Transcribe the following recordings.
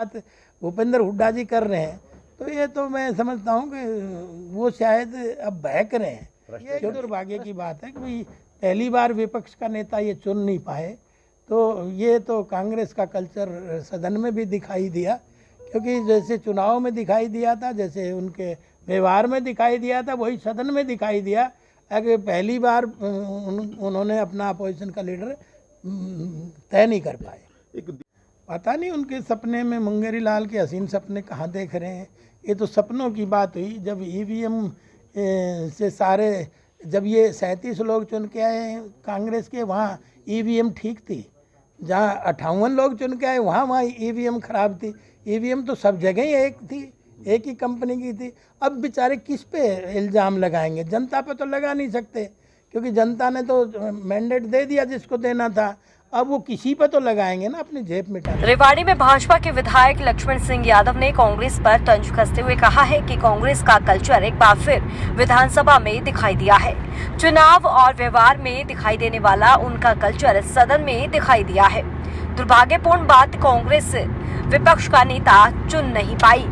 बात भूपेंद्र हुड्डा जी कर रहे हैं, तो ये तो मैं समझता हूँ कि वो शायद अब बहक रहे हैं। ये दुर्भाग्य की बात है कि भाई पहली बार विपक्ष का नेता ये चुन नहीं पाए, तो ये तो कांग्रेस का कल्चर सदन में भी दिखाई दिया, क्योंकि जैसे चुनाव में दिखाई दिया था, जैसे उनके व्यवहार में दिखाई दिया था, वही सदन में दिखाई दिया कि पहली बार उन्होंने अपना अपोजिशन का लीडर तय नहीं कर पाए। पता नहीं उनके सपने में मुंगेरी लाल के हसीन सपने कहाँ देख रहे हैं। ये तो सपनों की बात हुई। जब ईवीएम से सारे, जब ये 37 लोग चुन के आए कांग्रेस के, वहाँ ईवीएम ठीक थी। जहाँ 58 लोग चुन के आए वहाँ ईवीएम खराब थी। ईवीएम तो सब जगह ही एक थी, एक ही कंपनी की थी। अब बेचारे किस पे इल्ज़ाम लगाएंगे? जनता पे तो लगा नहीं सकते, क्योंकि जनता ने तो मैंडेट दे दिया जिसको देना था। अब वो किसी पर तो लगाएंगे ना, अपनी जेब में डालेंगे। रेवाड़ी में भाजपा के विधायक लक्ष्मण सिंह यादव ने कांग्रेस पर तंज कसते हुए कहा है कि कांग्रेस का कल्चर एक बार फिर विधानसभा में दिखाई दिया है। चुनाव और व्यवहार में दिखाई देने वाला उनका कल्चर सदन में दिखाई दिया है। दुर्भाग्यपूर्ण बात, कांग्रेस विपक्ष का नेता चुन नहीं पाई।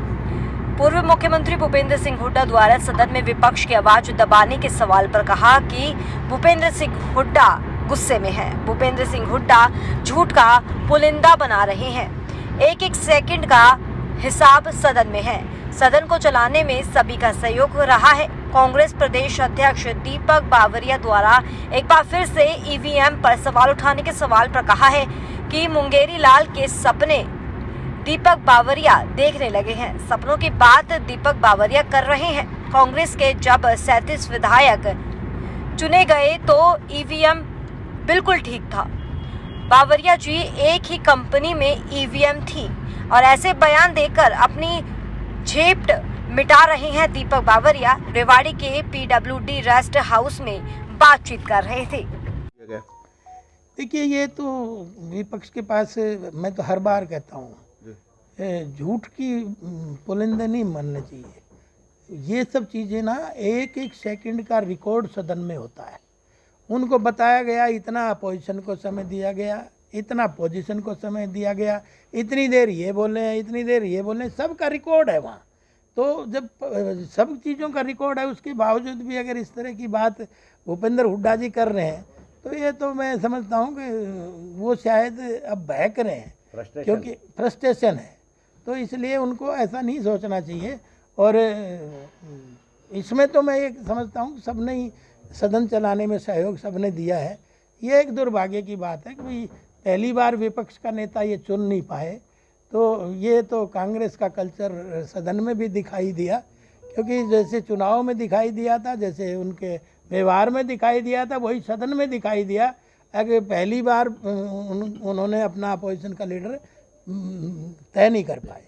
पूर्व मुख्यमंत्री भूपेंद्र सिंह हुड्डा द्वारा सदन में विपक्ष की आवाज दबाने के सवाल पर कहा कि भूपेंद्र सिंह हुड्डा गुस्से में है। भूपेंद्र सिंह हुड्डा झूठ का पुलिंदा बना रहे हैं। एक एक सेकंड का हिसाब सदन में है। सदन को चलाने में सभी का सहयोग रहा है। कांग्रेस प्रदेश अध्यक्ष दीपक बावरिया द्वारा एक बार फिर से ईवीएम पर सवाल उठाने के सवाल पर कहा है कि मुंगेरी लाल के सपने दीपक बावरिया देखने लगे हैं। सपनों की बात दीपक बावरिया कर रहे हैं। कांग्रेस के जब 37 विधायक चुने गए तो ईवीएम बिल्कुल ठीक था। बावरिया जी एक ही कंपनी में ईवीएम थी और ऐसे बयान देकर अपनी झेप मिटा रहे हैं। दीपक बावरिया रेवाड़ी के पीडब्ल्यूडी रेस्ट हाउस में बातचीत कर रहे थे। देखिए, ये तो विपक्ष के पास, मैं तो हर बार कहता हूँ, झूठ की पुलिंदा नहीं मानना चाहिए। ये सब चीज़ें ना एक एक सेकंड का रिकॉर्ड सदन में होता है। उनको बताया गया इतना अपोजिशन को समय दिया गया, इतना पोजीशन को समय दिया गया, इतनी देर ये बोले हैं, इतनी देर ये बोले हैं, सब का रिकॉर्ड है वहाँ। तो जब सब चीज़ों का रिकॉर्ड है, उसके बावजूद भी अगर इस तरह की बात भूपेंद्र हुड्डा जी कर रहे हैं, तो ये तो मैं समझता हूँ कि वो शायद अब बहक रहे हैं, क्योंकि फ्रस्ट्रेशन है। तो इसलिए उनको ऐसा नहीं सोचना चाहिए। और इसमें तो मैं ये समझता हूँ सबने ही सदन चलाने में सहयोग सबने दिया है। ये एक दुर्भाग्य की बात है कि भाई पहली बार विपक्ष का नेता ये चुन नहीं पाए, तो ये तो कांग्रेस का कल्चर सदन में भी दिखाई दिया, क्योंकि जैसे चुनाव में दिखाई दिया था, जैसे उनके व्यवहार में दिखाई दिया था, वही सदन में दिखाई दिया कि पहली बार उन्होंने अपना अपोजिशन का लीडर तय नहीं कर पाए।